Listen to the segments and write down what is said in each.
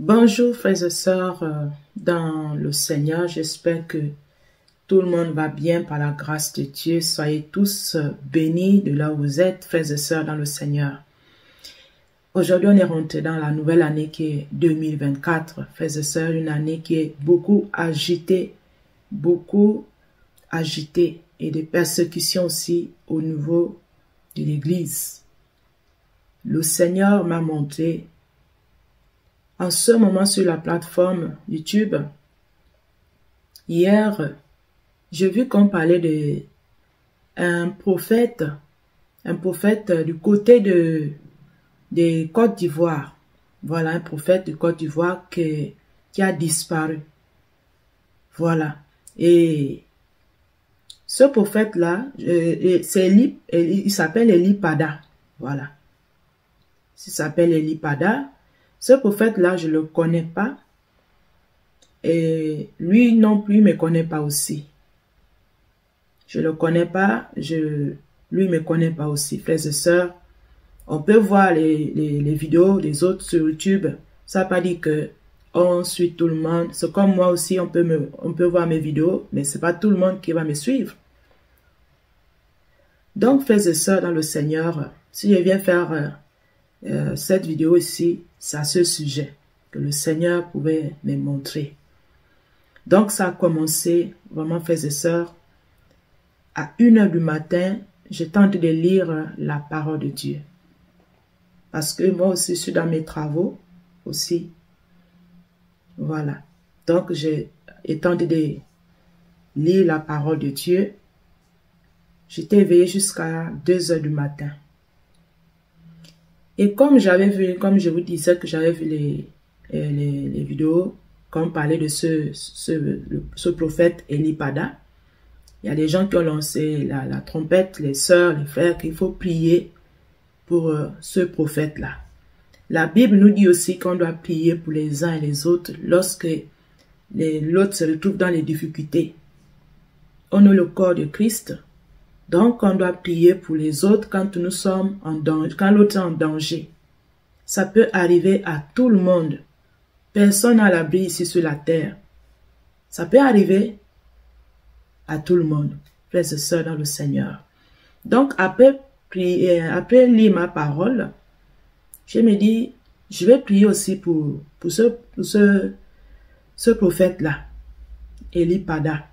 Bonjour frères et sœurs dans le Seigneur, j'espère que tout le monde va bien par la grâce de Dieu. Soyez tous bénis de là où vous êtes, frères et sœurs dans le Seigneur. Aujourd'hui, on est rentré dans la nouvelle année qui est 2024. Frères et sœurs, une année qui est beaucoup agitée et des persécutions aussi au niveau de l'Église. Le Seigneur m'a montré en ce moment sur la plateforme YouTube. Hier, j'ai vu qu'on parlait de un prophète du côté de Côte d'Ivoire. Voilà, un prophète de Côte d'Ivoire qui a disparu. Voilà. Et ce prophète-là, il s'appelle Eli Pada. Voilà. Il s'appelle Eli Pada. Ce prophète-là, je ne le connais pas. Et lui non plus me connaît pas aussi. Je ne le connais pas. Lui ne me connaît pas aussi. Frères et sœurs, on peut voir les vidéos des autres sur YouTube. Ça ne veut pas dire que on suit tout le monde. C'est comme moi aussi, on peut voir mes vidéos, mais ce n'est pas tout le monde qui va me suivre. Donc, frères et sœurs dans le Seigneur, si je viens faire cette vidéo ici, c'est à ce sujet que le Seigneur pouvait me montrer. Donc, ça a commencé, vraiment, frères et sœurs, à 1h du matin, je tente de lire la parole de Dieu. Parce que moi aussi, je suis dans mes travaux aussi. Voilà. Donc, j'ai tenté de lire la parole de Dieu. J'étais éveillée jusqu'à 2h du matin. Et comme je vous disais que j'avais vu les vidéos, comme parlait de ce prophète Eli Pada, il y a des gens qui ont lancé la trompette, les sœurs, les frères, qu'il faut prier pour ce prophète-là. La Bible nous dit aussi qu'on doit prier pour les uns et les autres lorsque l'autre se retrouve dans les difficultés. On est le corps de Christ. Donc, on doit prier pour les autres quand nous sommes en danger, quand l'autre est en danger. Ça peut arriver à tout le monde. Personne n'a l'abri ici sur la terre. Ça peut arriver à tout le monde, frères et sœurs dans le Seigneur. Donc, après lire ma parole, je me dis, je vais prier aussi pour ce prophète-là, Eli Pada.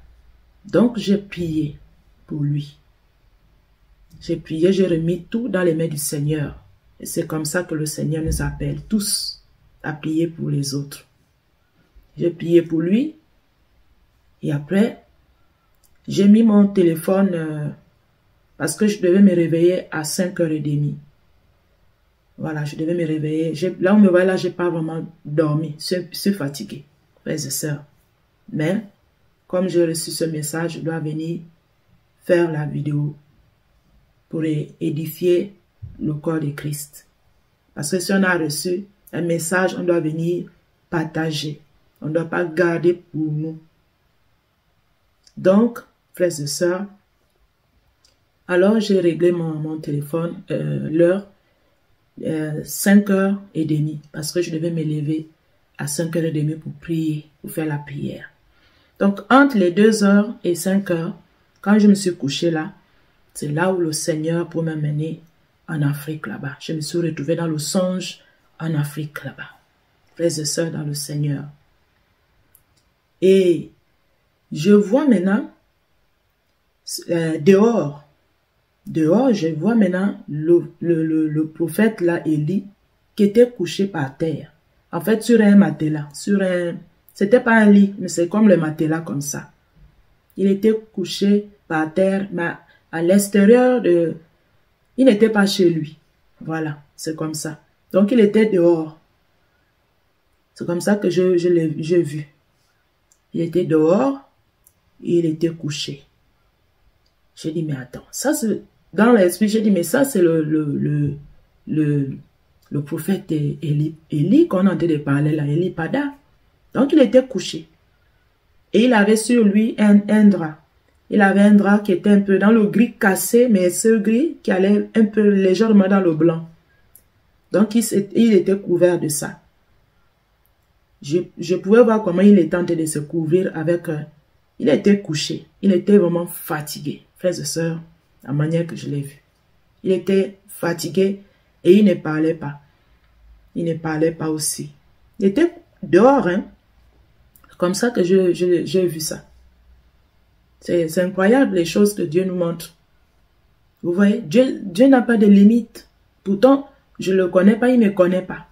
Donc, j'ai prié pour lui. J'ai prié, j'ai remis tout dans les mains du Seigneur. Et c'est comme ça que le Seigneur nous appelle tous à prier pour les autres. J'ai prié pour lui. Et après, j'ai mis mon téléphone parce que je devais me réveiller à 5h30. Voilà, je devais me réveiller. Là, on me voit, là, je n'ai pas vraiment dormi. Je suis fatiguée, frères et sœurs. Mais, comme j'ai reçu ce message, je dois venir faire la vidéo pour édifier le corps de Christ. Parce que si on a reçu un message, on doit venir partager. On ne doit pas garder pour nous. Donc, frères et sœurs, alors j'ai réglé mon téléphone, l'heure, 5h30, parce que je devais me lever à 5h30 pour prier, pour faire la prière. Donc, entre les 2h et 5h, quand je me suis couché là, c'est là où le Seigneur pour m'amener en Afrique là-bas. Je me suis retrouvée dans le songe en Afrique là-bas. Frères et sœurs dans le Seigneur. Et je vois maintenant, dehors, je vois maintenant le prophète là, Eli, qui était couché par terre. En fait, sur un matelas. C'était pas un lit, mais c'est comme le matelas comme ça. Il était couché par terre, mais à l'extérieur il n'était pas chez lui. Voilà, c'est comme ça. Donc, il était dehors. C'est comme ça que j'ai vu. Il était dehors et il était couché. J'ai dit, mais attends, ça c'est... Dans l'esprit, j'ai dit, mais ça c'est le prophète Eli qu'on est en train de parler là, Eli Pada. Donc, il était couché. Et il avait sur lui un drap. Il avait un drap qui était un peu dans le gris cassé, mais ce gris qui allait un peu légèrement dans le blanc. Donc, il était couvert de ça. je pouvais voir comment il était en train de se couvrir avec... il était couché. Il était vraiment fatigué. Frères et sœurs, la manière que je l'ai vu. Il était fatigué et il ne parlait pas. Il ne parlait pas aussi. Il était dehors, hein. Comme ça que j'ai vu ça. C'est incroyable les choses que Dieu nous montre. Vous voyez, Dieu n'a pas de limite. Pourtant, je ne le connais pas, il ne me connaît pas.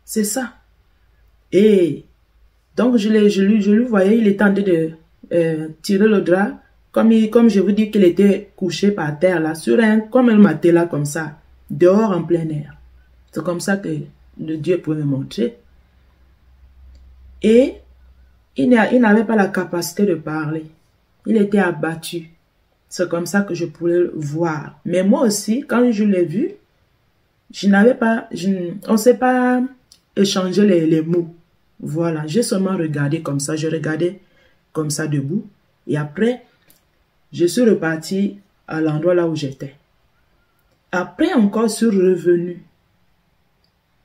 C'est ça. Et donc, je lui voyais, il était en train de tirer le drap. Comme je vous dis qu'il était couché par terre, là, sur comme un matelas comme ça, dehors en plein air. C'est comme ça que le Dieu pouvait me montrer. Et il n'avait pas la capacité de parler. Il était abattu. C'est comme ça que je pouvais le voir. Mais moi aussi, quand je l'ai vu, on ne s'est pas échangé les mots. Voilà, j'ai seulement regardé comme ça. Je regardais comme ça debout. Et après, je suis reparti à l'endroit là où j'étais. Après encore, je suis revenu.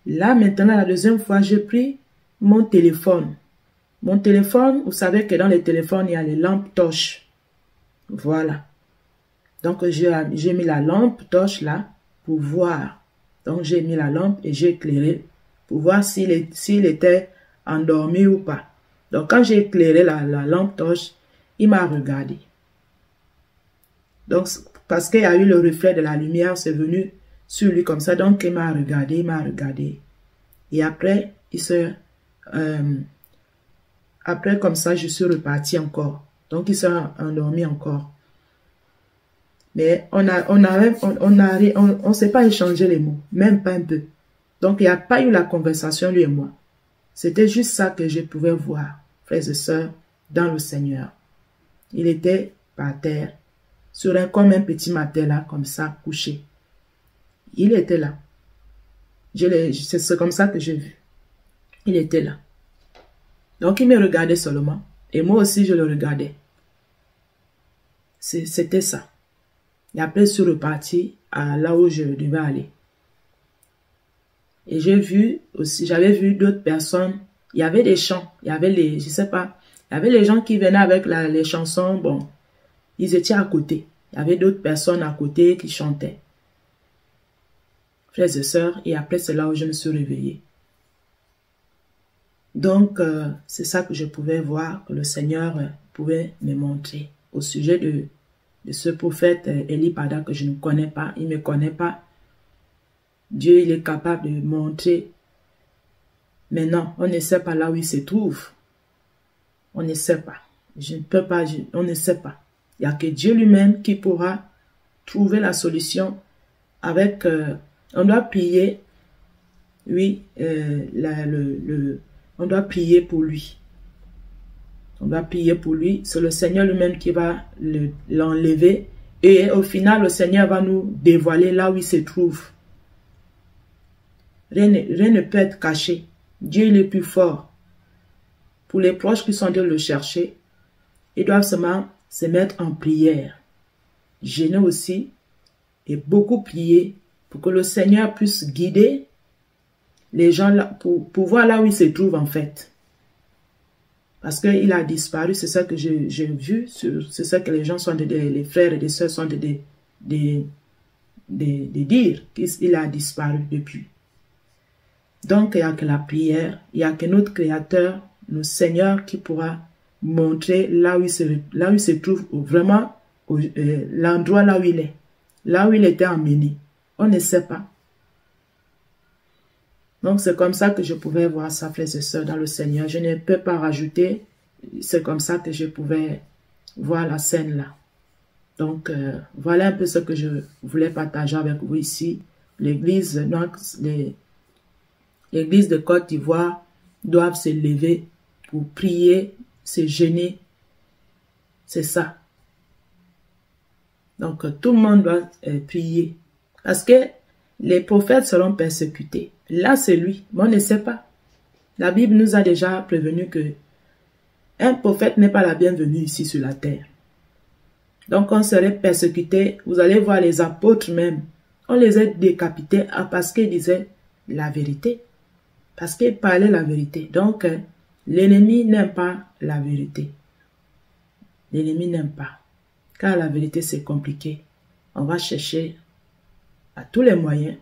Là, maintenant, la deuxième fois, j'ai pris mon téléphone. Mon téléphone, vous savez que dans les téléphones, il y a les lampes torches. Voilà. Donc, j'ai mis la lampe torche là pour voir. Donc, j'ai mis la lampe et j'ai éclairé pour voir s'il était endormi ou pas. Donc, quand j'ai éclairé la lampe torche, il m'a regardé. Donc, parce qu'il y a eu le reflet de la lumière, c'est venu sur lui comme ça. Donc, il m'a regardé. Et après, après, comme ça, je suis reparti encore. Donc, il s'est endormi encore. Mais on ne s'est pas échangé les mots, même pas un peu. Donc, il n'y a pas eu la conversation, lui et moi. C'était juste ça que je pouvais voir, frères et sœurs, dans le Seigneur. Il était par terre, comme un petit matelas, comme ça, couché. Il était là. C'est comme ça que j'ai vu. Il était là. Donc, il me regardait seulement. Et moi aussi, je le regardais. C'était ça. Et après, je suis reparti à là où je devais aller. Et j'avais vu d'autres personnes. Il y avait des chants. Il y avait je sais pas, il y avait les gens qui venaient avec les chansons. Bon, ils étaient à côté. Il y avait d'autres personnes à côté qui chantaient. Frères et sœurs, et après, c'est là où je me suis réveillée. Donc, c'est ça que je pouvais voir, que le Seigneur pouvait me montrer au sujet de ce prophète Eli Pada que je ne connais pas, il ne me connaît pas. Dieu, il est capable de montrer. Mais non, on ne sait pas là où il se trouve. On ne sait pas. Je ne peux pas, on ne sait pas. Il n'y a que Dieu lui-même qui pourra trouver la solution avec... on doit prier, oui, on doit prier pour lui. On doit prier pour lui. C'est le Seigneur lui-même qui va l'enlever. Et au final, le Seigneur va nous dévoiler là où il se trouve. Rien ne peut être caché. Dieu, il est plus fort. Pour les proches qui sont en train de le chercher, ils doivent seulement se mettre en prière. Gêner aussi et beaucoup prier pour que le Seigneur puisse guider les gens là, pour voir là où il se trouve en fait. Parce qu'il a disparu, c'est ça que j'ai vu, c'est ça que les gens sont les frères et les sœurs sont de dire, qu'il a disparu depuis. Donc, il n'y a que la prière, il n'y a que notre Créateur, le Seigneur qui pourra montrer là où il se trouve, vraiment l'endroit là où il est, là où il était emmené. On ne sait pas. Donc, c'est comme ça que je pouvais voir ça, frères et sœurs, dans le Seigneur. Je ne peux pas rajouter. C'est comme ça que je pouvais voir la scène là. Donc, voilà un peu ce que je voulais partager avec vous ici. L'église de Côte d'Ivoire doivent se lever pour prier, se jeûner. C'est ça. Donc, tout le monde doit prier. Parce que les prophètes seront persécutés. Là, c'est lui. Mais on ne sait pas. La Bible nous a déjà prévenu que un prophète n'est pas la bienvenue ici sur la terre. Donc, on serait persécuté. Vous allez voir les apôtres même. On les a décapités parce qu'ils disaient la vérité. Parce qu'il parlait la vérité. Donc, l'ennemi n'aime pas la vérité. L'ennemi n'aime pas. Car la vérité, c'est compliqué. On va chercher à tous les moyens.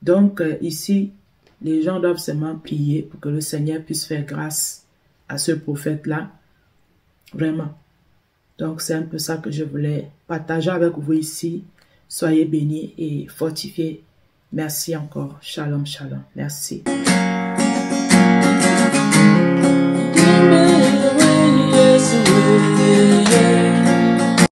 Donc, ici, les gens doivent seulement prier pour que le Seigneur puisse faire grâce à ce prophète-là. Vraiment. Donc, c'est un peu ça que je voulais partager avec vous ici. Soyez bénis et fortifiés. Merci encore. Shalom, shalom. Merci. Yes,